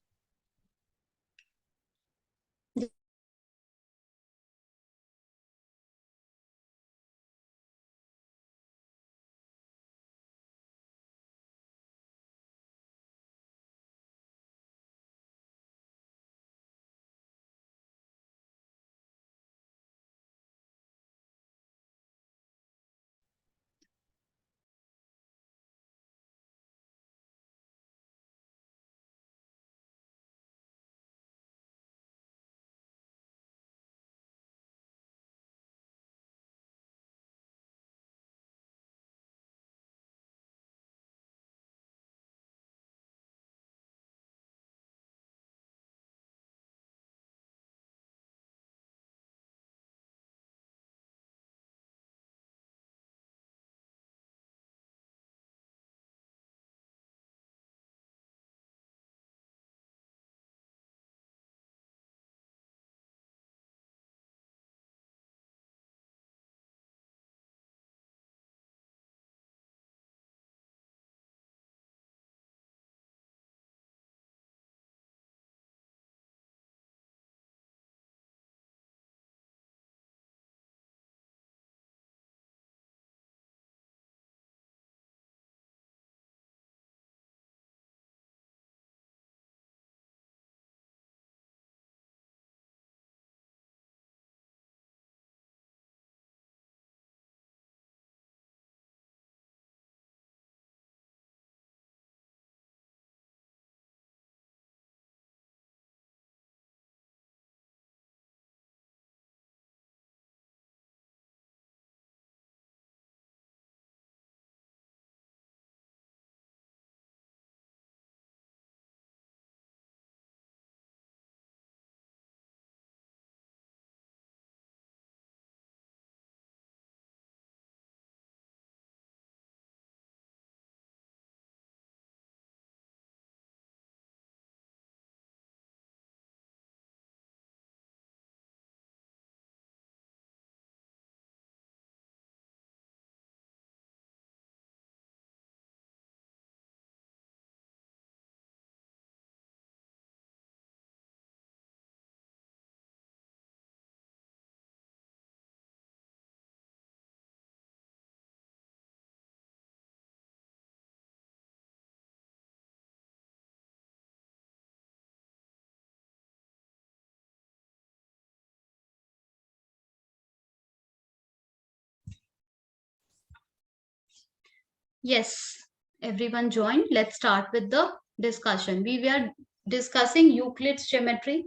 Yes, everyone joined. Let's start with the discussion. We were discussing Euclid's geometry.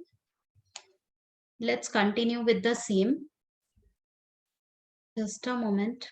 Let's continue with the same. Just a moment.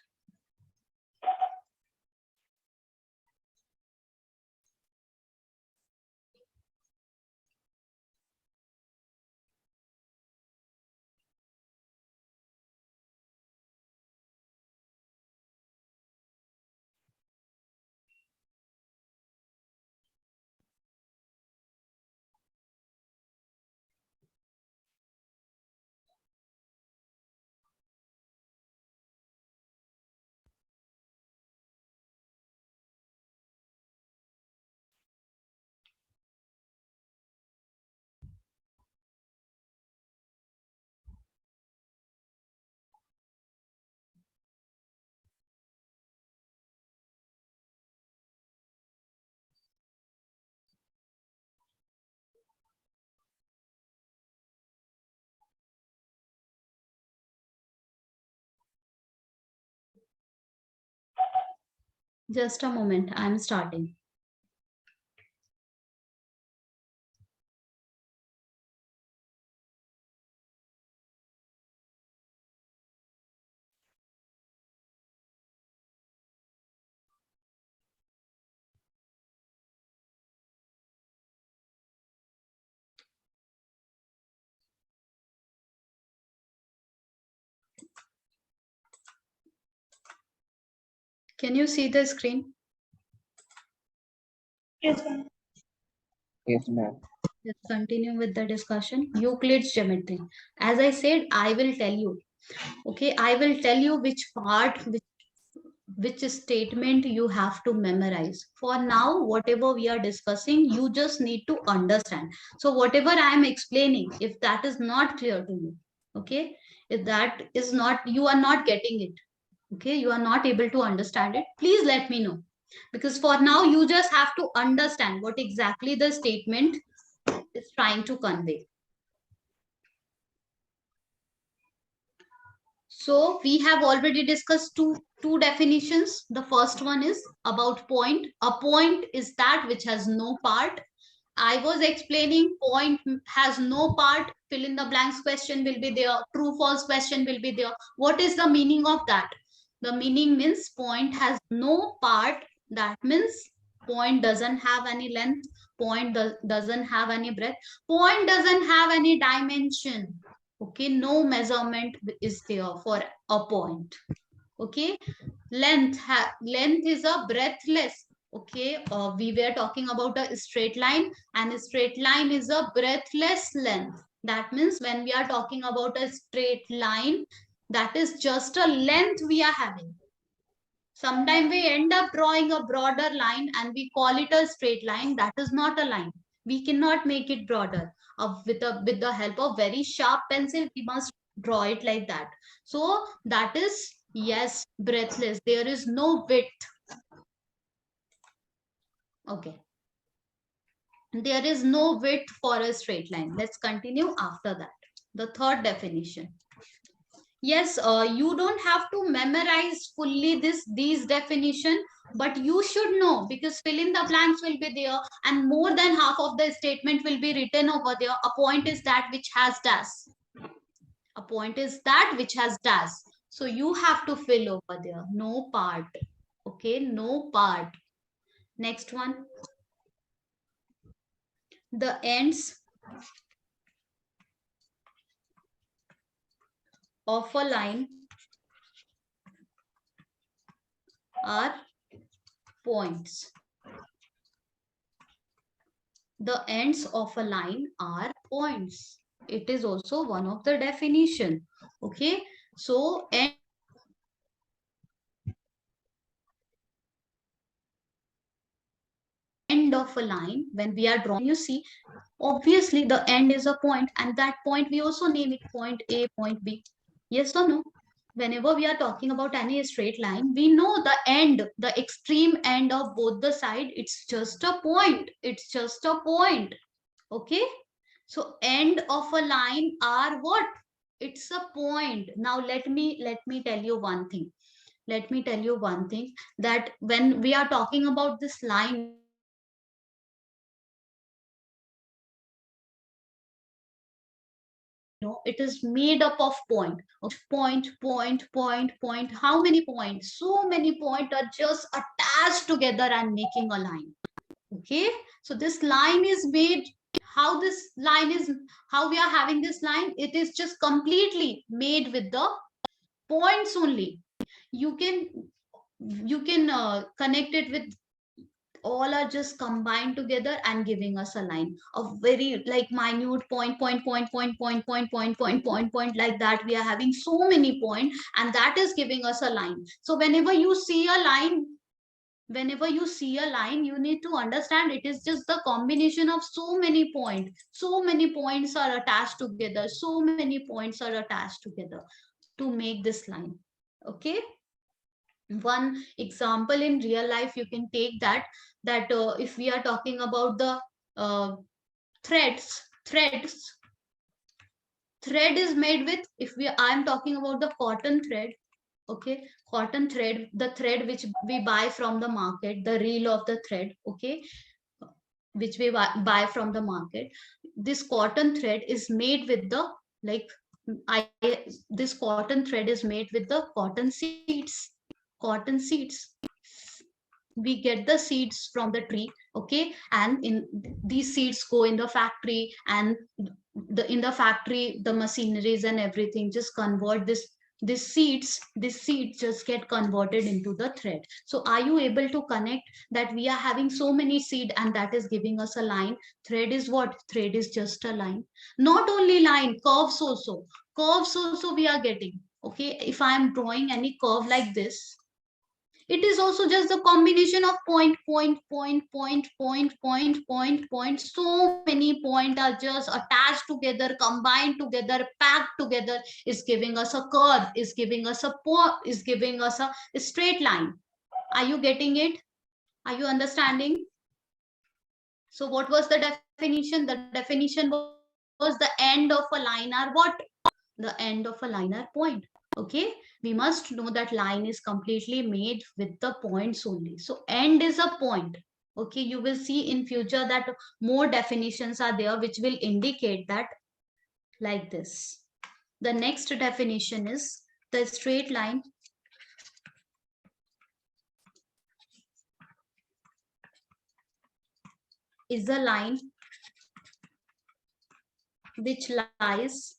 Just a moment. I'm starting. Can you see the screen? Yes, ma'am. Yes, ma'am. Let's continue with the discussion. Euclid's geometry. As I said, I will tell you. Okay, I will tell you which part, which statement you have to memorize. For now, whatever we are discussing, you just need to understand. So whatever I am explaining, if that is not clear to you, okay, if that is not, you are not getting it, okay, you are not able to understand it, please let me know. Because for now, you just have to understand what exactly the statement is trying to convey. So we have already discussed two definitions. The first one is about point. A point is that which has no part. I was explaining point has no part. Fill in the blanks question will be there. True false question will be there. What is the meaning of that? The meaning means point has no part. That means point doesn't have any length. Point doesn't have any breadth. Point doesn't have any dimension. Okay, no measurement is there for a point. Okay, length is a breadthless. Okay, we were talking about a straight line, and a straight line is a breadthless length. That means when we are talking about a straight line, that is just a length we are having. Sometimes we end up drawing a broader line and we call it a straight line. That is not a line. We cannot make it broader. With the help of very sharp pencil, we must draw it like that. So that is, yes, breathless. There is no width. Okay. There is no width for a straight line. Let's continue after that. The third definition. Yes, you don't have to memorize fully these definition, but you should know, because fill in the blanks will be there and more than half of the statement will be written over there. A point is that which has dash. A point is that which has dash. So you have to fill over there. No part. Okay, no part. Next one. The ends of a line are points. The ends of a line are points. It is also one of the definition. Okay, so end of a line, when we are drawing, you see, obviously the end is a point, and that point we also name it point A, point B. Yes or no? Whenever we are talking about any straight line, we know the end, the extreme end of both the side, it's just a point. It's just a point. Okay, so end of a line are what? It's a point. Now let me tell you one thing. let me tell you one thing, that when we are talking about this line, it is made up of points. It is made up of point. Point. How many points? So many points are just attached together and making a line. Okay, so this line is made, how this line is, how we are having this line, it is just completely made with the points only. You can connect it with, all are just combined together and giving us a line of very like minute point, like that. We are having so many points, and that is giving us a line. So whenever you see a line, you need to understand it is just the combination of so many points. So many points are attached together. So many points are attached together to make this line. Okay. One example in real life you can take that if we are talking about the uh, threads, thread is made with, if we I am talking about the cotton thread. Okay, cotton thread, the thread which we buy from the market, the reel of the thread. Okay, which we buy from the market. This cotton thread is made with the, like, I this cotton thread is made with the cotton seeds. We get the seeds from the tree. Okay, and in these seeds go in the factory, and in the factory the machineries and everything just convert this seeds just get converted into the thread. So are you able to connect that we are having so many seed and that is giving us a line? Thread is what? Thread is just a line. Not only line, curves also we are getting. Okay, if I am drawing any curve like this, it is also just the combination of point. So many points are just attached together, combined together, packed together, is giving us a curve, is giving us a straight line. Are you getting it? Are you understanding? So what was the definition? The definition was the end of a line are what? The end of a line are point. Okay, we must know that line is completely made with the points only. So end is a point. Okay, you will see in future that more definitions are there which will indicate that, like this. The next definition is the straight line is a line which lies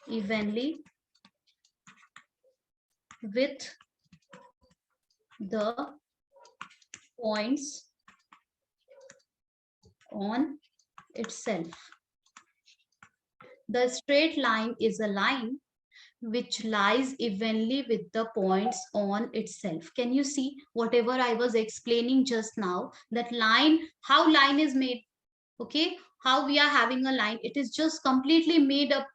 evenly with the points on itself. The straight line is a line which lies evenly with the points on itself. Can you see whatever I was explaining just now? That line, how line is made? Okay, how we are having a line, it is just completely made up